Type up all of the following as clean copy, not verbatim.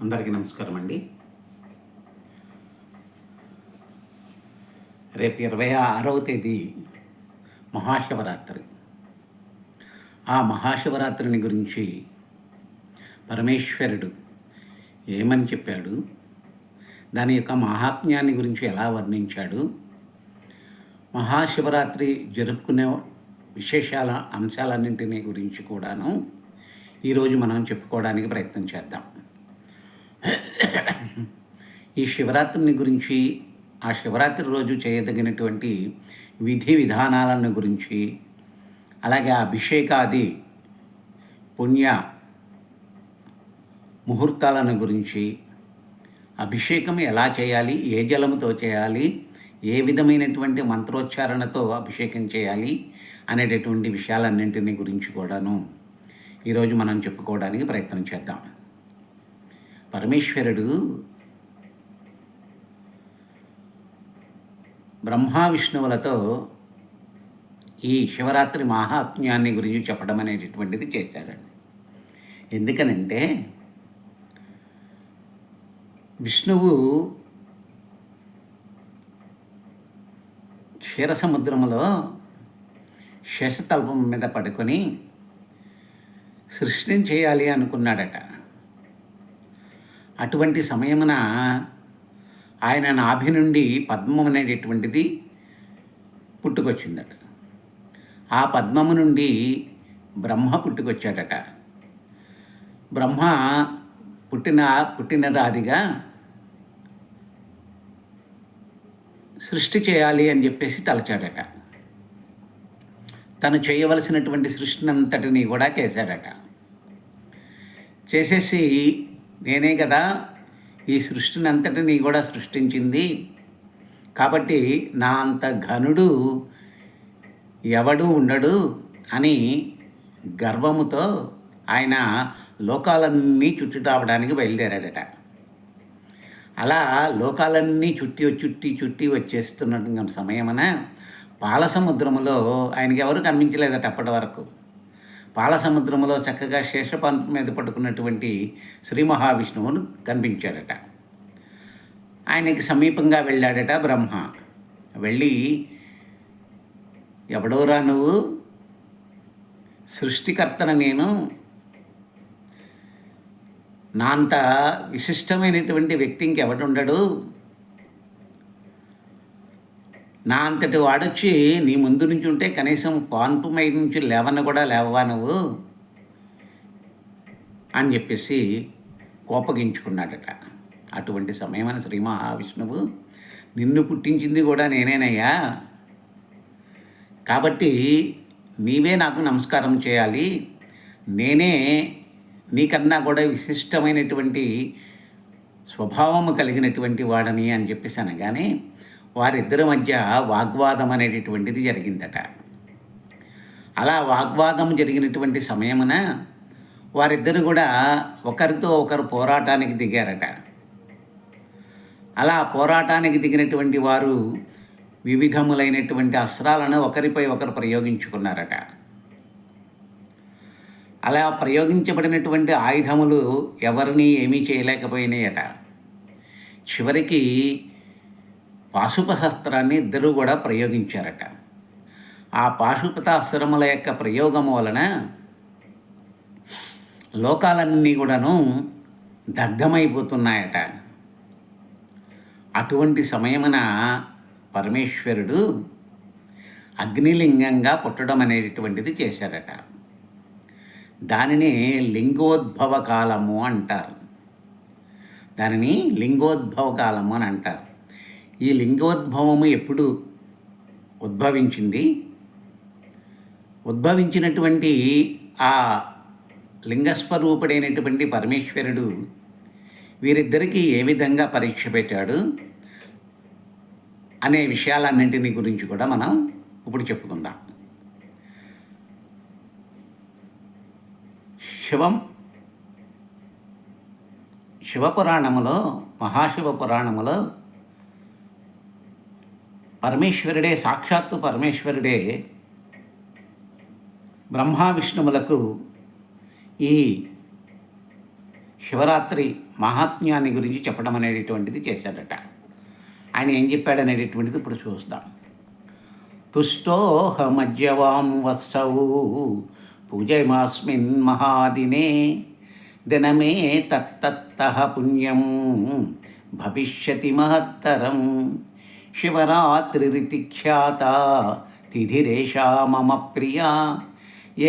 అందరికీ నమస్కారం అండి. రేపు 26వ తేదీ మహాశివరాత్రి. ఆ మహాశివరాత్రిని గురించి పరమేశ్వరుడు ఏమని చెప్పాడు, దాని యొక్క మహాత్మ్యాన్ని గురించి ఎలా వర్ణించాడు, మహాశివరాత్రి జరుపుకునే విశేషాల అంశాలన్నింటినీ గురించి కూడాను ఈరోజు మనం చెప్పుకోవడానికి ప్రయత్నం చేద్దాం. ఈ శివరాత్రిని గురించి, ఆ శివరాత్రి రోజు చేయదగినటువంటి విధి విధానాలను గురించి, అలాగే అభిషేకాది పుణ్య ముహూర్తాలను గురించి, అభిషేకం ఎలా చేయాలి, ఏ జలముతో చేయాలి, ఏ విధమైనటువంటి మంత్రోచ్చారణతో అభిషేకం చేయాలి అనేటటువంటి విషయాలన్నింటినీ గురించి కూడాను ఈరోజు మనం చెప్పుకోవడానికి ప్రయత్నం చేద్దాం. పరమేశ్వరుడు బ్రహ్మ విష్ణువులతో ఈ శివరాత్రి మహాత్మ్యాన్ని గురించి చెప్పడం అనేటటువంటిది చేశాడండి. ఎందుకనంటే విష్ణువు క్షీరసముద్రములో శేషతల్పం మీద పడుకొని సృష్టిని చేయాలి అనుకున్నాడట. అటువంటి సమయమున ఆయన నాభి నుండి పద్మం అనేటటువంటిది పుట్టుకొచ్చిందట. ఆ పద్మము నుండి బ్రహ్మ పుట్టుకొచ్చాడట. బ్రహ్మ పుట్టినదాదిగా సృష్టి చేయాలి అని చెప్పేసి తలచాడట. తను చేయవలసినటువంటి సృష్టిని అంతటినీ కూడా చేశాడట. చేసేసి నేనే కదా ఈ సృష్టిని అంతటినీ కూడా సృష్టించింది, కాబట్టి నా అంత ఘనుడు ఎవడు ఉండడు అని గర్వముతో ఆయన లోకాలన్నీ చుట్టి రావడానికి బయలుదేరాడట. అలా లోకాలన్నీ చుట్టి వచ్చేస్తున్న సమయమున పాలసముద్రములో ఆయనకి ఎవరు కనిపించలేదట అప్పటి వరకు. పాలసముద్రములో చక్కగా శేషపాంతం మీద పడుకున్నటువంటి శ్రీ మహావిష్ణువును కనిపించాడట. ఆయనకి సమీపంగా వెళ్ళాడట బ్రహ్మ. వెళ్ళి, ఎవడోరా నువ్వు? సృష్టికర్తన నేను. నా అంత విశిష్టమైనటువంటి వ్యక్తి ఇంకెవడుండడు. నా అంతటి వాడొచ్చి నీ ముందు నుంచి ఉంటే కనీసం పాన్పు మీద నుంచి లేవన్న కూడా లేవవా నువ్వు అని చెప్పేసి కోపగించుకున్నాడట. అటువంటి సమయమైన శ్రీ మహావిష్ణువు, నిన్ను పుట్టించింది కూడా నేనేనయ్యా, కాబట్టి నీవే నాకు నమస్కారం చేయాలి, నేనే నీకన్నా కూడా విశిష్టమైనటువంటి స్వభావము కలిగినటువంటి వాడని అని చెప్పేసి అనగానే వారిద్దరి మధ్య వాగ్వాదం అనేటటువంటిది జరిగిందట. అలా వాగ్వాదం జరిగినటువంటి సమయమున వారిద్దరు కూడా ఒకరితో ఒకరు పోరాటానికి దిగారట. అలా పోరాటానికి దిగినటువంటి వారు వివిధములైనటువంటి అస్త్రాలను ఒకరిపై ఒకరు ప్రయోగించుకున్నారట. అలా ప్రయోగించబడినటువంటి ఆయుధములు ఎవరిని ఏమీ చేయలేకపోయినాయట. చివరికి పాశుపతాస్త్రాన్ని ఇద్దరు కూడా ప్రయోగించారట. ఆ పాశుపతాస్త్రముల యొక్క ప్రయోగము వలన లోకాలన్నీ కూడాను దగ్ధమైపోతున్నాయట. అటువంటి సమయమున పరమేశ్వరుడు అగ్నిలింగంగా పుట్టడం అనేటటువంటిది చేశాడట. దానిని లింగోద్భవ కాలము అంటారు. దానిని లింగోద్భవ కాలము అని అంటారు. ఈ లింగోద్భవము ఎప్పుడు ఉద్భవించినటువంటి ఆ లింగస్వరూపుడైనటువంటి పరమేశ్వరుడు వీరిద్దరికీ ఏ విధంగా పరీక్ష పెట్టాడు అనే విషయాలన్నింటినీ గురించి కూడా మనం ఇప్పుడు చెప్పుకుందాం. శివపురాణములో, మహాశివపురాణములో పరమేశ్వరుడే, సాక్షాత్తు పరమేశ్వరుడే బ్రహ్మ విష్ణువులకు ఈ శివరాత్రి మహాత్మ్యాన్ని గురించి చెప్పడం అనేటటువంటిది చేశాడట. ఆయన ఏం చెప్పాడనేటటువంటిది ఇప్పుడు చూద్దాం. తుష్టోహమజ్యవాం వత్సౌ పూజయమాస్మిన్ మహాదినే దినమే తత్తత్తః పుణ్యం భవిష్యతి మహత్తరం శివరాత్రిరితి ఖ్యాత తిథిరేషా మమ ప్రియా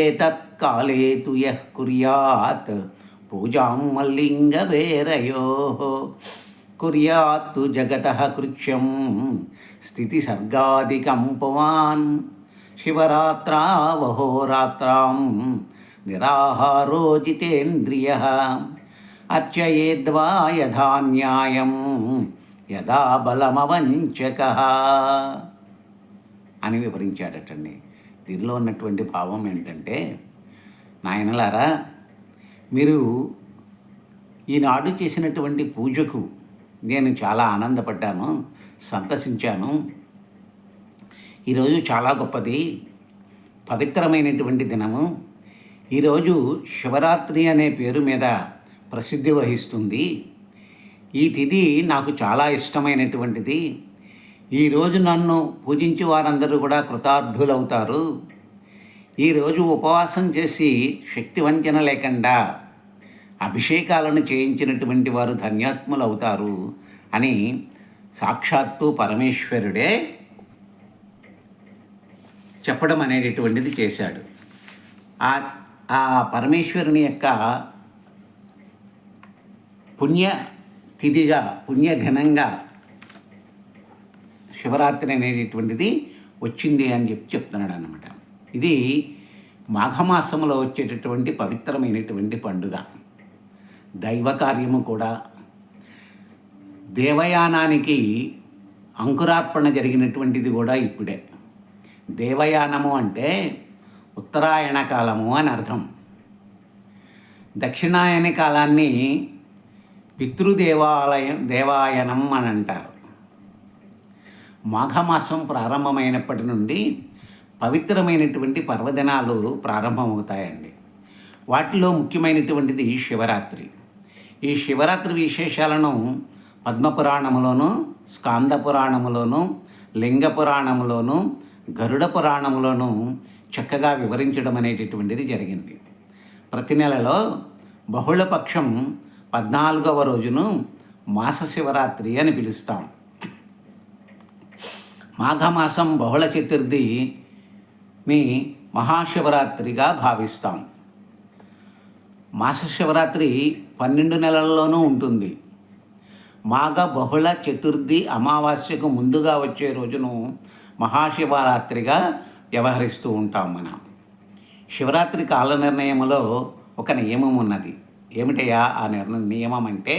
ఏతత్కాలే తు యః కుర్యాత్ పూజాం మల్లింగవేరయోః కుర్యాత్తు జగతః కృత్యం స్థితిసర్గాదికం పుమాన్ శివరాత్రావహోరాత్రాం నిరాహారో జితేంద్రియః అర్చయేద్వా యథా న్యాయం యదా బలమవంచకః అని వివరించాడటండి. దీనిలో ఉన్నటువంటి భావం ఏంటంటే, నాయనలారా, మీరు ఈనాడు చేసినటువంటి పూజకు నేను చాలా ఆనందపడ్డాను, సంతసించాను. ఈరోజు చాలా గొప్పది, పవిత్రమైనటువంటి దినము. ఈరోజు శివరాత్రి అనే పేరు మీద ప్రసిద్ధి వహిస్తుంది. ఈ తిథి నాకు చాలా ఇష్టమైనటువంటిది. ఈరోజు నన్ను పూజించి వారందరూ కూడా కృతార్థులవుతారు. ఈరోజు ఉపవాసం చేసి శక్తి వంచన లేకుండా అభిషేకాలను చేయించినటువంటి వారు ధన్యాత్ములు అవుతారు అని సాక్షాత్తు పరమేశ్వరుడే చెప్పడం అనేటటువంటిది చేశాడు. ఆ పరమేశ్వరుని యొక్క పుణ్యతిథిగా, పుణ్యదినంగా శివరాత్రి అనేటటువంటిది వచ్చింది అని చెప్తున్నాడు అన్నమాట. ఇది మాఘమాసంలో వచ్చేటటువంటి పవిత్రమైనటువంటి పండుగ, దైవ కార్యము కూడా. దేవయానానికి అంకురార్పణ జరిగినటువంటిది కూడా ఇప్పుడే. దేవయానము అంటే ఉత్తరాయణ కాలము అని అర్థం. దక్షిణాయన కాలాన్ని దేవాయనం అని అంటారు. మాఘమాసం ప్రారంభమైనప్పటి నుండి పవిత్రమైనటువంటి పర్వదినాలు ప్రారంభమవుతాయండి. వాటిలో ముఖ్యమైనటువంటిది శివరాత్రి. ఈ శివరాత్రి విశేషాలను పద్మపురాణములోను, స్కాంద పురాణములోను, లింగ పురాణములోను, గరుడ పురాణములోను చక్కగా వివరించడం అనేటటువంటిది జరిగింది. ప్రతి నెలలో బహుళపక్షం 14వ రోజును మాస శివరాత్రి అని పిలుస్తాం. మాఘమాసం బహుళ చతుర్థిని మహాశివరాత్రిగా భావిస్తాం. మాస శివరాత్రి 12 నెలల్లోనూ ఉంటుంది. మాఘ బహుళ చతుర్థి అమావాస్యకు ముందుగా వచ్చే రోజును మహాశివరాత్రిగా వ్యవహరిస్తూ ఉంటాం మనం. శివరాత్రి కాల నిర్ణయంలో ఒక నియమం ఉన్నది. ఏమిటయా ఆ నియమం అంటే,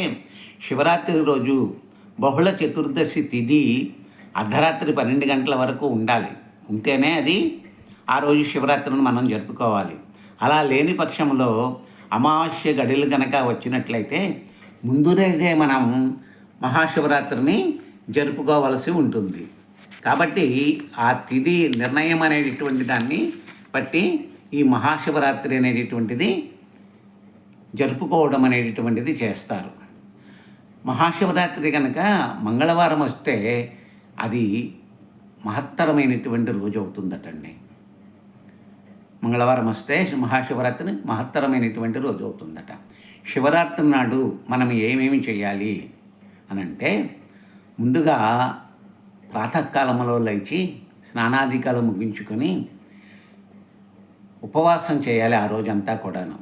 శివరాత్రి రోజు బహుళ చతుర్దశి తిథి అర్ధరాత్రి 12 గంటల వరకు ఉండాలి. ఉంటేనే అది ఆ రోజు శివరాత్రిని మనం జరుపుకోవాలి. అలా లేని పక్షంలో అమావాస్య గడిలు కనుక వచ్చినట్లయితే ముందు రోజే మనం మహాశివరాత్రిని జరుపుకోవలసి ఉంటుంది. కాబట్టి ఆ తిథి నిర్ణయం అనేటటువంటి దాన్ని బట్టి ఈ మహాశివరాత్రి అనేటటువంటిది జరుపుకోవడం అనేటటువంటిది చేస్తారు. మహాశివరాత్రి కనుక మంగళవారం వస్తే అది మహత్తరమైనటువంటి రోజు అవుతుందటండి. మంగళవారం వస్తే మహాశివరాత్రి మహత్తరమైనటువంటి రోజు అవుతుందట. శివరాత్రి నాడు మనం ఏమేమి చేయాలి అని అంటే, ముందుగా ప్రాతకాలంలో లేచి స్నానాధికాలు ముగించుకొని ఉపవాసం చేయాలి ఆ రోజంతా కూడాను.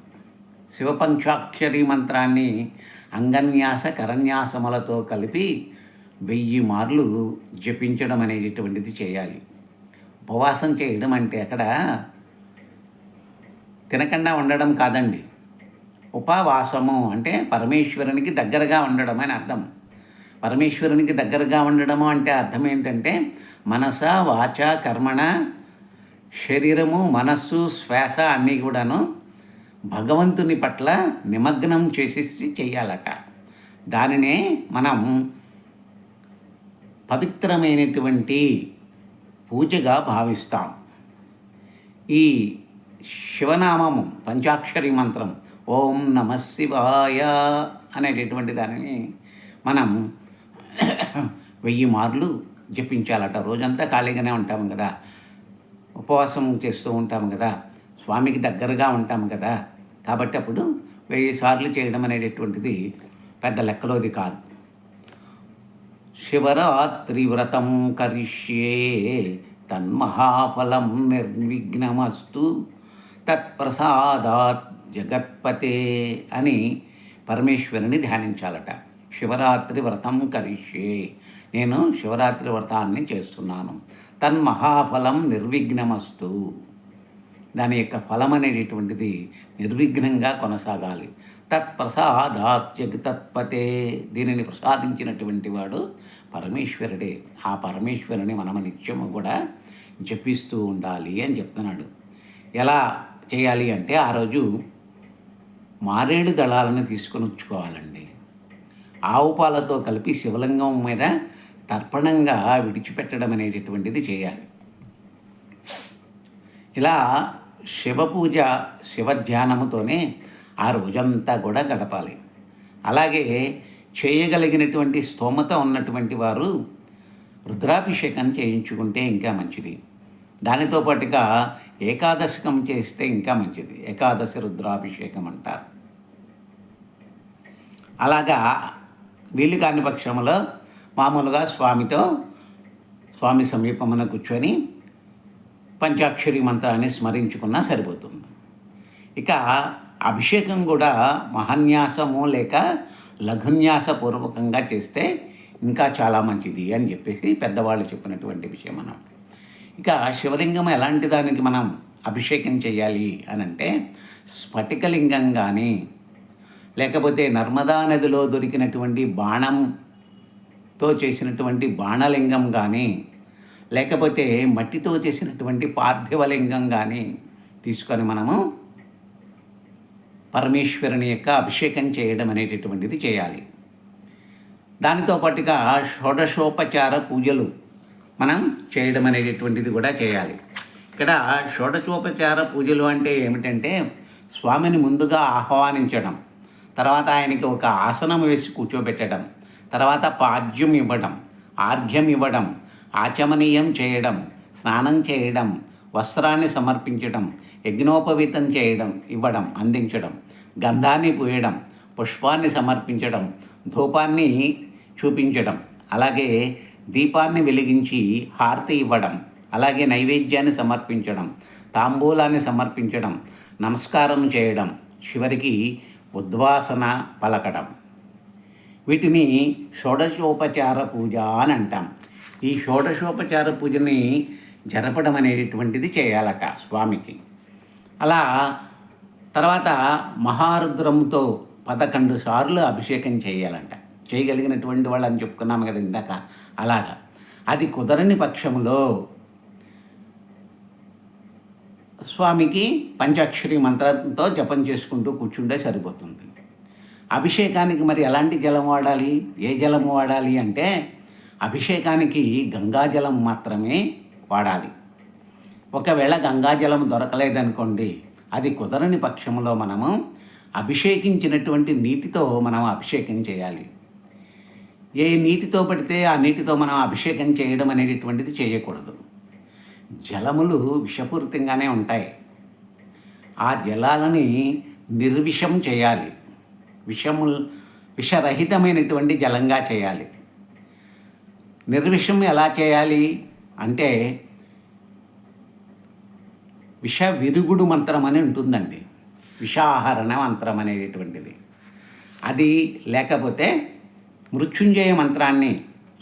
శివపంచాక్షరి మంత్రాన్ని అంగన్యాస కరన్యాసములతో కలిపి 1000 మార్లు జపించడం అనేటటువంటిది చేయాలి. ఉపవాసం చేయడం అంటే అక్కడ తినకుండా ఉండడం కాదండి. ఉపవాసము అంటే పరమేశ్వరునికి దగ్గరగా ఉండడం అని అర్థం. పరమేశ్వరునికి దగ్గరగా ఉండడము అంటే అర్థం ఏంటంటే, మనస వాచ కర్మణ, శరీరము, మనస్సు, శ్వాస అన్నీ కూడాను భగవంతుని పట్ల నిమగ్నం చేసేసి చెయ్యాలట. దానినే మనం పవిత్రమైనటువంటి పూజగా భావిస్తాం. ఈ శివనామము పంచాక్షరి మంత్రం ఓం నమ శివాయ అనేటటువంటి దానిని మనం 1000 మార్లు జపించాలట. రోజంతా ఖాళీగానే ఉంటాము కదా, ఉపవాసం చేస్తూ ఉంటాము కదా, స్వామికి దగ్గరగా ఉంటాము కదా, కాబట్టి అప్పుడు 1000 సార్లు చేయడం అనేటటువంటిది పెద్ద లెక్కలోది కాదు. శివరాత్రి వ్రతం కరిష్యే తన్మహాఫలం నిర్విఘ్నమస్తు తత్ప్రసాదాత్ జగత్పతే అని పరమేశ్వరుని ధ్యానించాలట. శివరాత్రి వ్రతం కరిష్యే, నేను శివరాత్రి వ్రతాన్ని చేస్తున్నాను. తన్మహాఫలం నిర్విఘ్నమస్తు, దాని యొక్క ఫలం అనేటటువంటిది నిర్విఘ్నంగా కొనసాగాలి. తత్ప్రసాదాత్ జగత్పతే, దీనిని ప్రసాదించినటువంటి వాడు పరమేశ్వరుడే. ఆ పరమేశ్వరుని మనం నిత్యము కూడా జపిస్తూ ఉండాలి అని చెప్తున్నాడు. ఎలా చేయాలి అంటే, ఆ రోజు మారేడు దళాలను తీసుకొని వచ్చుకోవాలండి. ఆవు పాలతో కలిపి శివలింగం మీద తర్పణంగా విడిచిపెట్టడం అనేటటువంటిది చేయాలి. ఇలా శివపూజ శివధ్యానముతోనే ఆ రోజంతా కూడా గడపాలి. అలాగే చేయగలిగినటువంటి స్తోమత ఉన్నటువంటి వారు రుద్రాభిషేకం చేయించుకుంటే ఇంకా మంచిది. దానితో పాటుగా ఏకాదశకం చేస్తే ఇంకా మంచిది. ఏకాదశి రుద్రాభిషేకం అంటారు. అలాగా వీలు కాని పక్షంలో మామూలుగా స్వామి సమీపమున కూర్చొని పంచాక్షరి మంత్రాన్ని స్మరించుకున్నా సరిపోతుంది. ఇక అభిషేకం కూడా మహాన్యాసము లేక లఘున్యాసపూర్వకంగా చేస్తే ఇంకా చాలా మంచిది అని చెప్పేసి పెద్దవాళ్ళు చెప్పినటువంటి విషయం. మనం ఇక శివలింగం ఎలాంటి దానికి మనం అభిషేకం చేయాలి అని అంటే, స్ఫటికలింగం కానీ, లేకపోతే నర్మదా నదిలో దొరికినటువంటి బాణంతో చేసినటువంటి బాణలింగం కానీ, లేకపోతే మట్టితో చేసినటువంటి పార్థివలింగం కానీ తీసుకొని మనము పరమేశ్వరుని యొక్క అభిషేకం చేయడం అనేటటువంటిది చేయాలి. దానితో పాటుగా షోడశోపచార పూజలు మనం చేయడం అనేటటువంటిది కూడా చేయాలి. ఇక్కడ షోడశోపచార పూజలు అంటే ఏమిటంటే, స్వామిని ముందుగా ఆహ్వానించడం, తర్వాత ఆయనకి ఒక ఆసనం వేసి కూర్చోబెట్టడం, తర్వాత పాద్యం ఇవ్వడం, ఆర్ఘ్యం ఇవ్వడం, ఆచమనీయం చేయడం, స్నానం చేయడం, వస్త్రాన్ని సమర్పించడం, యజ్ఞోపవీతం చేయడం, ఇవ్వడం, అందించడం, గంధాన్ని పూయడం, పుష్పాన్ని సమర్పించడం, ధూపాన్ని చూపించడం, అలాగే దీపాన్ని వెలిగించి హారతి ఇవ్వడం, అలాగే నైవేద్యాన్ని సమర్పించడం, తాంబూలాన్ని సమర్పించడం, నమస్కారం చేయడం, చివరికి ఉద్వాసన పలకడం, వీటిని షోడశోపచార పూజ అని అంటాం. ఈ షోడశోపచార పూజని జరపడం అనేటువంటిది చేయాలట స్వామికి. అలా తర్వాత మహారుద్రంతో 11 సార్లు అభిషేకం చేయాలంట. చేయగలిగినటువంటి వాళ్ళు అని చెప్పుకున్నాము కదా ఇందాక. అలాగా అది కుదరని పక్షంలో స్వామికి పంచాక్షరి మంత్రంతో జపం చేసుకుంటూ కూర్చుంటే సరిపోతుంది. అభిషేకానికి మరి ఎలాంటి జలం వాడాలి, ఏ జలము వాడాలి అంటే, అభిషేకానికి గంగాజలం మాత్రమే వాడాలి. ఒకవేళ గంగాజలం దొరకలేదనుకోండి, అది కుదరని పక్షంలో మనము అభిషేకించినటువంటి నీటితో మనం అభిషేకం చేయాలి. ఏ నీటితో పడితే ఆ నీటితో మనం అభిషేకం చేయడం అనేటటువంటిది చేయకూడదు. జలములు విషపూరితంగానే ఉంటాయి. ఆ జలాలని నిర్విషం చేయాలి. విషరహితమైనటువంటి జలంగా చేయాలి. నిర్విషం ఎలా చేయాలి అంటే, విష విరుగుడు మంత్రం అని ఉంటుందండి. విషాహరణ మంత్రం అనేటటువంటిది అది, లేకపోతే మృత్యుంజయ మంత్రాన్ని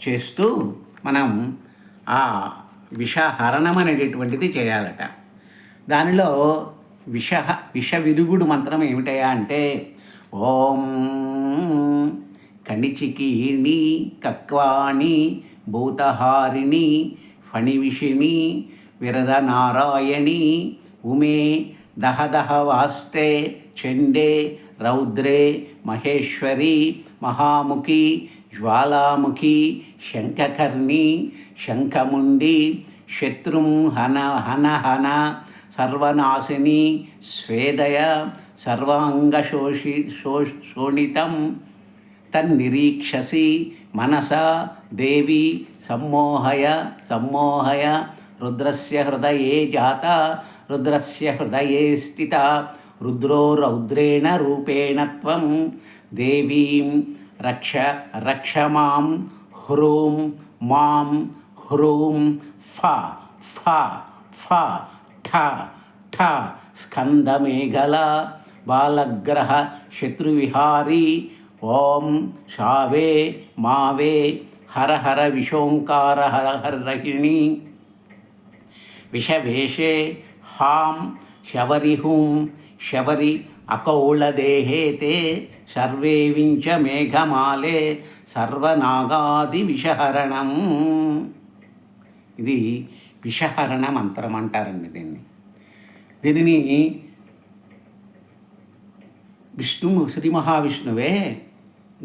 చేస్తూ మనం ఆ విషహరణం అనేటటువంటిది చేయాలట. దానిలో విష విరుగుడు మంత్రం ఏమిటయా అంటే, ఓం కణిచికీణి కక్వాణి భూతహారిణి ఫణివిషిణి విరదనారాయణి ఉమే దహదహ వాస్తే చండే రౌద్రే మహేశ్వరి మహాముఖి జ్వాలాముఖి శంఖకర్ణి శంఖముండి శత్రుం హన హన హన సర్వనాశిని స్వేదయ శోణితం తన్నిరీక్షసి మనసా దేవి సమ్మోహయ రుద్రస్య హృదయే జాత రుద్రస్య హృదయే స్థిత రుద్రో రౌద్రేణ రూపేణ త్వం దేవీం రక్ష మాం హ్రూం మాం హ్రూం ఫ ఫ ఫ ఠ ఠ స్కందమేఘల బాలగ్రహ శత్రువిహారీ ఓం షావే మావే హర హర విశోంకార హర హరిణి విషవేషే హాం శబరి హూం శబరి అకౌళదేహే తే సర్వే వించ మేఘమాలే సర్వనాగాది విషహరణం. ఇది విషహరణ మంత్రం అంటారండి దీనిని శ్రీ మహావిష్ణువే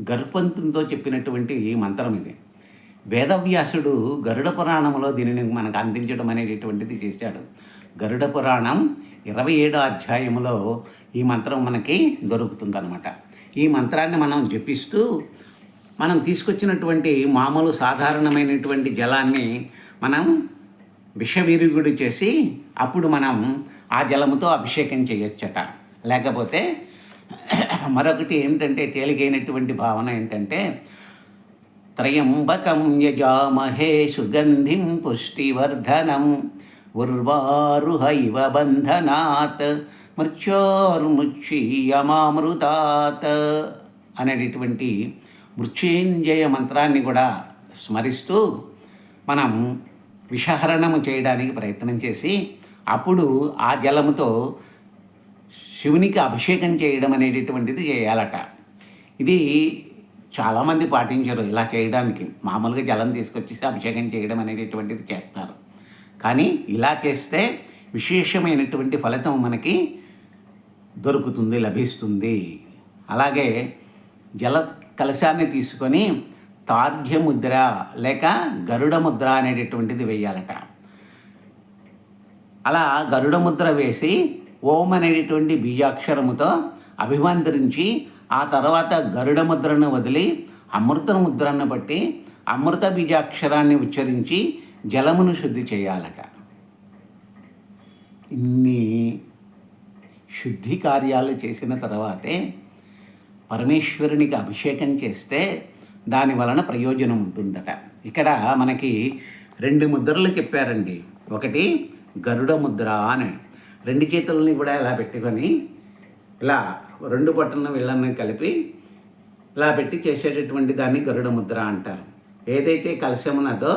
గరుత్మంతునితో చెప్పినటువంటి మంత్రం ఇది. వేదవ్యాసుడు గరుడ పురాణంలో దీనిని మనకు అందించడం అనేటటువంటిది చేశాడు. గరుడ పురాణం 27వ అధ్యాయంలో ఈ మంత్రం మనకి దొరుకుతుందన్నమాట. ఈ మంత్రాన్ని మనం జపిస్తూ మనం తీసుకొచ్చినటువంటి మామూలు సాధారణమైనటువంటి జలాన్ని మనం విషవిరుగుడు చేసి అప్పుడు మనం ఆ జలముతో అభిషేకం చేయొచ్చట. లేకపోతే మరొకటి ఏంటంటే తేలికైనటువంటి భావన ఏంటంటే త్రయంబకం యజామహే సుగంధిం పుష్టివర్ధనం ఉర్వారుహ ఇవ బంధనాత్ మృత్యోర్ముచ్ఛీయమామృతాత్ అనేటటువంటి మృత్యుంజయ మంత్రాన్ని కూడా స్మరిస్తూ మనం విషహరణము చేయడానికి ప్రయత్నం చేసి అప్పుడు ఆ జలముతో శివునికి అభిషేకం చేయడం అనేటటువంటిది చేయాలట. ఇది చాలామంది పాటించరు ఇలా చేయడానికి. మామూలుగా జలం తీసుకొచ్చేసి అభిషేకం చేయడం అనేటటువంటిది చేస్తారు. కానీ ఇలా చేస్తే విశేషమైనటువంటి ఫలితం మనకి దొరుకుతుంది, లభిస్తుంది. అలాగే జల కలశాన్ని తీసుకొని తార్ఘ్యముద్ర లేక గరుడ ముద్ర అనేటటువంటిది వేయాలట. అలా గరుడ ముద్ర వేసి ఓం అనేటటువంటి బీజాక్షరముతో అభిమంత్రించి ఆ తర్వాత గరుడ ముద్రను వదిలి అమృత ముద్రను బట్టి అమృత బీజాక్షరాన్ని ఉచ్చరించి జలమును శుద్ధి చేయాలట. ఇన్ని శుద్ధి కార్యాలు చేసిన తర్వాతే పరమేశ్వరునికి అభిషేకం చేస్తే దాని వలన ప్రయోజనం ఉంటుందట. ఇక్కడ మనకి 2 ముద్రలు చెప్పారండి. ఒకటి గరుడ ముద్ర అని, 2 చేతులని కూడా ఇలా పెట్టుకొని ఇలా 2 బొట్టన వీళ్ళని కలిపి ఇలా పెట్టి చేసేటటువంటి దాన్ని గరుడ ముద్ర అంటారు. ఏదైతే కలశం ఉన్నదో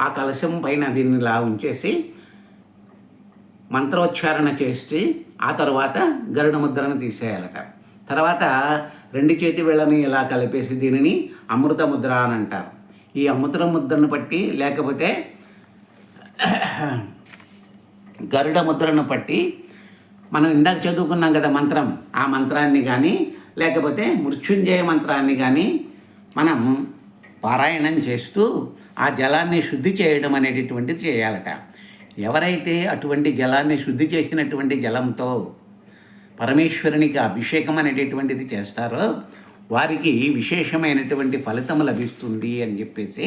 ఆ కలశం పైన దీన్ని ఇలా ఉంచేసి మంత్రోచ్చారణ చేసి ఆ తర్వాత గరుడ ముద్రను తీసేయాలట. తర్వాత 2 చేతి వేళ్ళని ఇలా కలిపేసి దీనిని అమృత ముద్ర అని అంటారు. ఈ అమృత ముద్రను పట్టి లేకపోతే గరుడ ముద్రను పట్టి మనం ఇందాక చదువుకున్నాం కదా మంత్రం, ఆ మంత్రాన్ని కానీ లేకపోతే మృత్యుంజయ మంత్రాన్ని కానీ మనం పారాయణం చేస్తూ ఆ జలాన్ని శుద్ధి చేయడం అనేటటువంటిది చేయాలట. ఎవరైతే అటువంటి జలాన్ని శుద్ధి చేసినటువంటి జలంతో పరమేశ్వరునికి అభిషేకం అనేటటువంటిది చేస్తారో వారికి విశేషమైనటువంటి ఫలితం లభిస్తుంది అని చెప్పేసి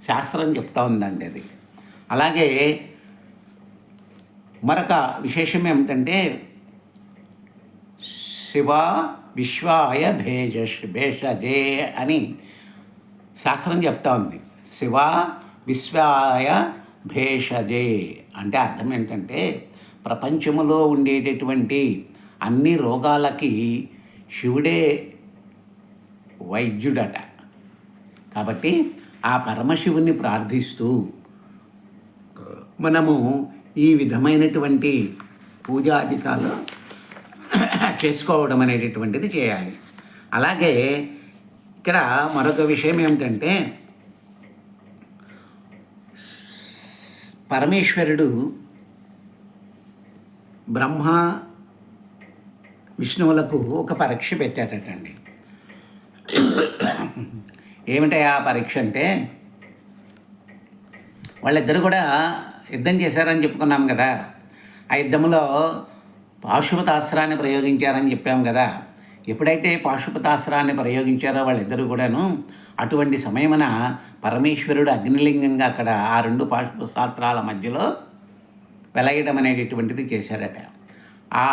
శాస్త్రం చెప్తా ఉందండి అది. అలాగే మరొక విశేషం ఏమిటంటే శివ విశ్వాయ భేషజే అని శాస్త్రం చెప్తా ఉంది. శివ విశ్వాయ భేషజే అంటే అర్థం ఏంటంటే ప్రపంచంలో ఉండేటటువంటి అన్ని రోగాలకి శివుడే వైద్యుడట. కాబట్టి ఆ పరమశివుని ప్రార్థిస్తూ మనము ఈ విధమైనటువంటి పూజాధికాలు చేసుకోవడం అనేటటువంటిది చేయాలి. అలాగే ఇక్కడ మరొక విషయం ఏమిటంటే పరమేశ్వరుడు బ్రహ్మ విష్ణువులకు ఒక పరీక్ష పెట్టాడటండి. ఏమిటా ఆ పరీక్ష అంటే వాళ్ళిద్దరు కూడా యుద్ధం చేశారని చెప్పుకున్నాం కదా. ఆ యుద్ధంలో పాశుపతాస్త్రాన్ని ప్రయోగించారని చెప్పాం కదా. ఎప్పుడైతే పాశుపతాస్త్రాన్ని ప్రయోగించారో వాళ్ళిద్దరూ కూడాను, అటువంటి సమయమున పరమేశ్వరుడు అగ్నిలింగంగా అక్కడ ఆ రెండు పాశుపతాస్త్రాల మధ్యలో వెలయడం అనేటటువంటిది చేశాడట. ఆ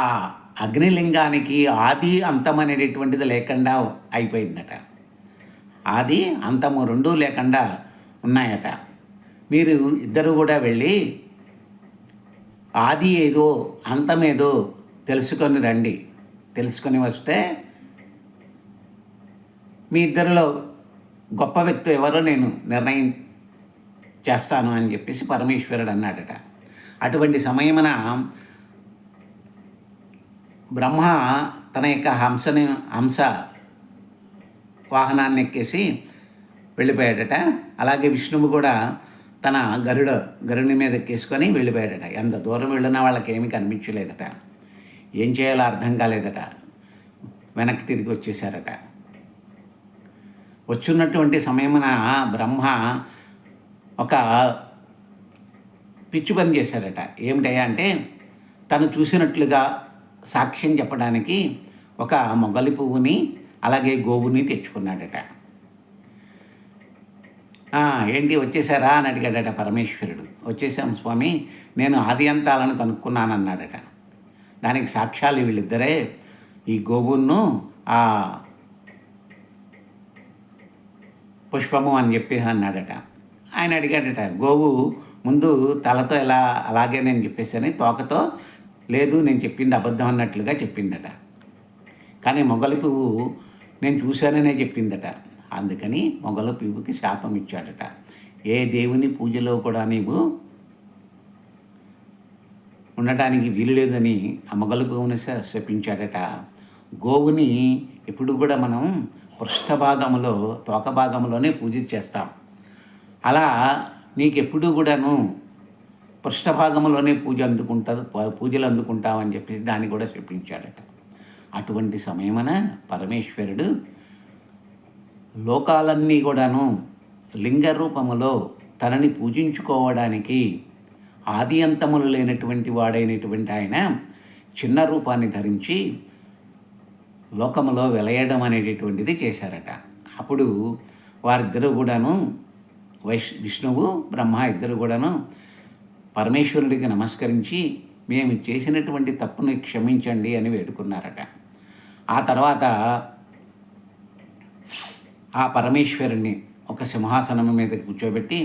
అగ్నిలింగానికి ఆది అంతం అనేటటువంటిది లేకుండా అయిపోయిందట. ఆది అంతము రెండూ లేకుండా ఉన్నాయట. మీరు ఇద్దరు కూడా వెళ్ళి ఆది ఏదో అంతమేదో తెలుసుకొని రండి. తెలుసుకొని వస్తే మీ ఇద్దరిలో గొప్ప వ్యక్తి ఎవరో నేను నిర్ణయం చేస్తాను అని చెప్పేసి పరమేశ్వరుడు అన్నాడట. అటువంటి సమయమున బ్రహ్మ తన యొక్క హంస వాహనాన్ని ఎక్కేసి వెళ్ళిపోయాడట. అలాగే విష్ణువు కూడా తన గరుని మీద ఎక్కేసుకొని వెళ్ళిపోయాడట. ఎంత దూరం వెళ్ళినా వాళ్ళకి ఏమీ కనిపించలేదట. ఏం చేయాలో అర్థం కాలేదట. వెనక్కి తిరిగి వచ్చేసారట. వచ్చున్నటువంటి సమయమున బ్రహ్మ ఒక పిచ్చి పని చేశారట. ఏమిటయ్యా అంటే, తను చూసినట్లుగా సాక్ష్యం చెప్పడానికి ఒక మొగలి పువ్వుని అలాగే గోవుని తెచ్చుకున్నాడట. ఏంటి వచ్చేసారా అని అడిగాడట పరమేశ్వరుడు. వచ్చేసాం స్వామి, నేను ఆది అంతాలను కనుక్కున్నానన్నాడట. దానికి సాక్ష్యాలు వీళ్ళిద్దరే, ఈ గోవును ఆ పుష్పము అని చెప్పేసి అన్నాడట. ఆయన అడిగాడట, గోవు ముందు తలతో ఎలా అలాగే నేను చెప్పేసాను, తోకతో లేదు నేను చెప్పింది అబద్ధం అన్నట్లుగా చెప్పిందట. కానీ మొగలి పువ్వు నేను చూశాననే చెప్పిందట. అందుకని మొగలి పువ్వుకి శాపం ఇచ్చాడట. ఏ దేవుని పూజలో కూడా నీవు ఉండటానికి వీలు లేదని ఆ మొగలి పువ్వుని శపించాడట. గోవుని ఎప్పుడు కూడా మనం పృష్ఠభాగంలో తోక భాగంలోనే పూజ చేస్తాం. అలా నీకెప్పుడు కూడాను పృష్ఠభాగంలోనే పూజలు అందుకుంటామని చెప్పేసి దాన్ని కూడా చెప్పించాడట. అటువంటి సమయమున పరమేశ్వరుడు లోకాలన్నీ కూడాను లింగ రూపములో తనని పూజించుకోవడానికి ఆది అంతములు లేనటువంటి వాడైనటువంటి ఆయన చిన్న రూపాన్ని ధరించి లోకములో వెలయడం అనేటటువంటిది చేశారట. అప్పుడు వారిద్దరూ కూడాను విష్ణువు బ్రహ్మ ఇద్దరు కూడాను పరమేశ్వరుడికి నమస్కరించి మేము చేసినటువంటి తప్పుని క్షమించండి అని వేడుకున్నారట. ఆ తర్వాత ఆ పరమేశ్వరుణ్ణి ఒక సింహాసనం మీద కూర్చోబెట్టి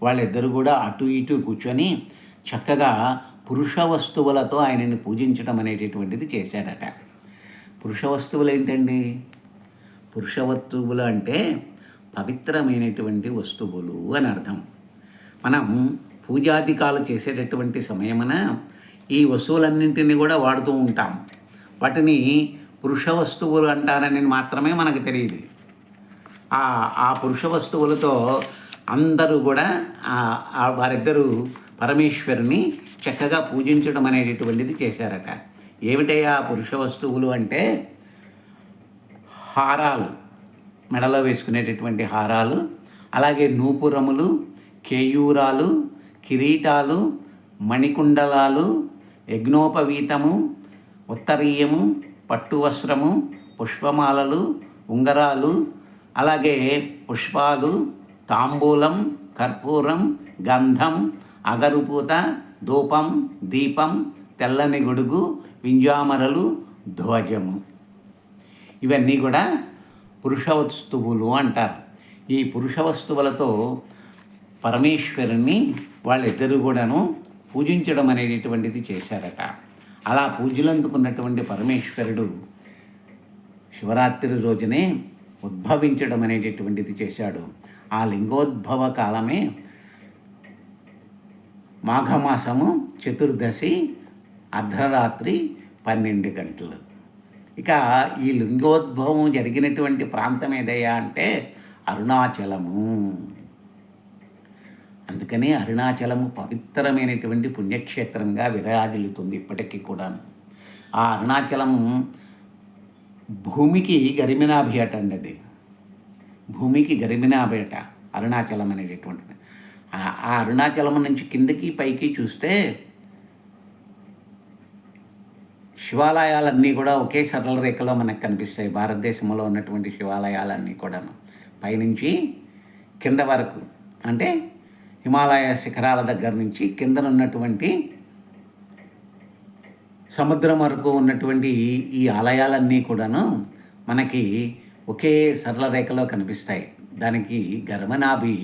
వాళ్ళిద్దరూ కూడా అటు ఇటు కూర్చొని చక్కగా పురుష వస్తువులతో ఆయనని పూజించడం అనేటటువంటిది చేశాడట. పురుష వస్తువులు ఏంటండి? పురుష వస్తువులు అంటే పవిత్రమైనటువంటి వస్తువులు అని అర్థం. మనం పూజాధికాలు చేసేటటువంటి సమయమున ఈ వస్తువులన్నింటినీ కూడా వాడుతూ ఉంటాం. వాటిని పురుష వస్తువులు అంటారని మాత్రమే మనకు తెలియదు. ఆ పురుష వస్తువులతో అందరూ కూడా వారిద్దరూ పరమేశ్వరుని చక్కగా పూజించడం అనేటటువంటిది చేశారట. ఏమిటయ్యా పురుష వస్తువులు అంటే? హారాలు, మెడలో వేసుకునేటటువంటి హారాలు, అలాగే నూపురములు, కేయూరాలు, కిరీటాలు, మణికుండలాలు, యజ్ఞోపవీతము, ఉత్తరీయము, పట్టు వస్త్రము, పుష్పమాలలు, ఉంగరాలు, అలాగే పుష్పాలు, తాంబూలం, కర్పూరం, గంధం, అగరుపూత, ధూపం, దీపం, తెల్లని గొడుగు, వింజామరలు, ధ్వజము, ఇవన్నీ కూడా పురుష వస్తువులు అంటారు. ఈ పురుష వస్తువులతో పరమేశ్వరుని వాళ్ళిద్దరూ కూడాను పూజించడం అనేటటువంటిది చేశారట. అలా పూజలు అందుకున్నటువంటి పరమేశ్వరుడు శివరాత్రి రోజునే ఉద్భవించడం అనేటటువంటిది చేశాడు. ఆ లింగోద్భవ కాలమే మాఘమాసము చతుర్దశి అర్ధరాత్రి 12 గంటలు. ఇక ఈ లింగోద్భవం జరిగినటువంటి ప్రాంతం ఏదయ్యా అంటే అరుణాచలము. అందుకనే అరుణాచలము పవిత్రమైనటువంటి పుణ్యక్షేత్రంగా విరాజిల్లుతుంది ఇప్పటికీ కూడా. ఆ అరుణాచలం భూమికి గరిమినాభేట అండి. అది భూమికి గరిమినాభేట అరుణాచలం అనేటటువంటిది. ఆ అరుణాచలం నుంచి కిందకి పైకి చూస్తే శివాలయాలన్నీ కూడా ఒకే సరళ రేఖలో మనకు కనిపిస్తాయి. భారతదేశంలో ఉన్నటువంటి శివాలయాలన్నీ కూడాను పైనుంచి కింద వరకు, అంటే హిమాలయ శిఖరాల దగ్గర నుంచి కిందనున్నటువంటి సముద్రం వరకు ఉన్నటువంటి ఈ ఆలయాలన్నీ కూడాను మనకి ఒకే సరళ రేఖలో కనిపిస్తాయి. దానికి గర్భనాభి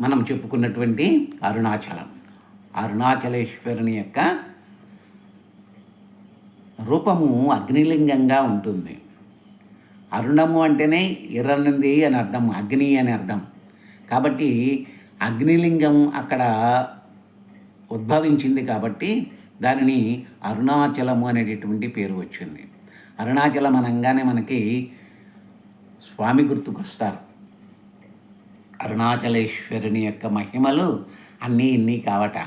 మనం చెప్పుకున్నటువంటి అరుణాచలం. అరుణాచలేశ్వరుని యొక్క రూపము అగ్నిలింగంగా ఉంటుంది. అరుణము అంటేనే ఎర్రనిది అని అర్థం, అగ్ని అని అర్థం. కాబట్టి అగ్నిలింగం అక్కడ ఉద్భవించింది కాబట్టి దానిని అరుణాచలము అనేటటువంటి పేరు వచ్చింది. అరుణాచలం అనగానే మనకి స్వామి గుర్తుకొస్తారు. అరుణాచలేశ్వరుని యొక్క మహిమలు అన్నీ ఇన్ని కావట.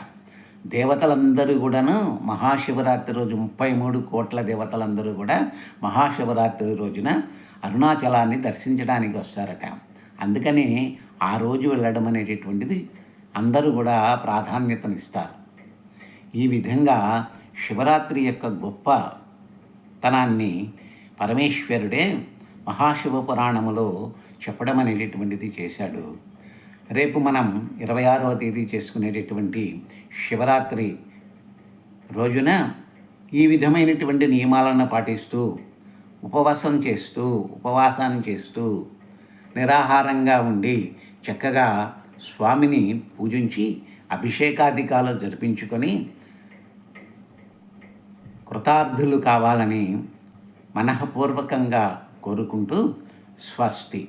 దేవతలందరూ కూడాను మహాశివరాత్రి రోజు 33 కోట్ల దేవతలందరూ కూడా మహాశివరాత్రి రోజున అరుణాచలాన్ని దర్శించడానికి వస్తారట. అందుకని ఆ రోజు వెళ్ళడం అనేటటువంటిది అందరూ కూడా ప్రాధాన్యతనిస్తారు. ఈ విధంగా శివరాత్రి యొక్క గొప్పతనాన్ని పరమేశ్వరుడే మహాశివ పురాణములో చెప్పడం అనేటటువంటిది చేశాడు. రేపు మనం 26వ తేదీ చేసుకునేటటువంటి శివరాత్రి రోజున ఈ విధమైనటువంటి నియమాలను పాటిస్తూ ఉపవాసాన్ని చేస్తూ నిరాహారంగా ఉండి చక్కగా స్వామిని పూజించి అభిషేకాధికాలు జరిపించుకొని కృతార్థులు కావాలని మనఃపూర్వకంగా కోరుకుంటూ స్వస్తి.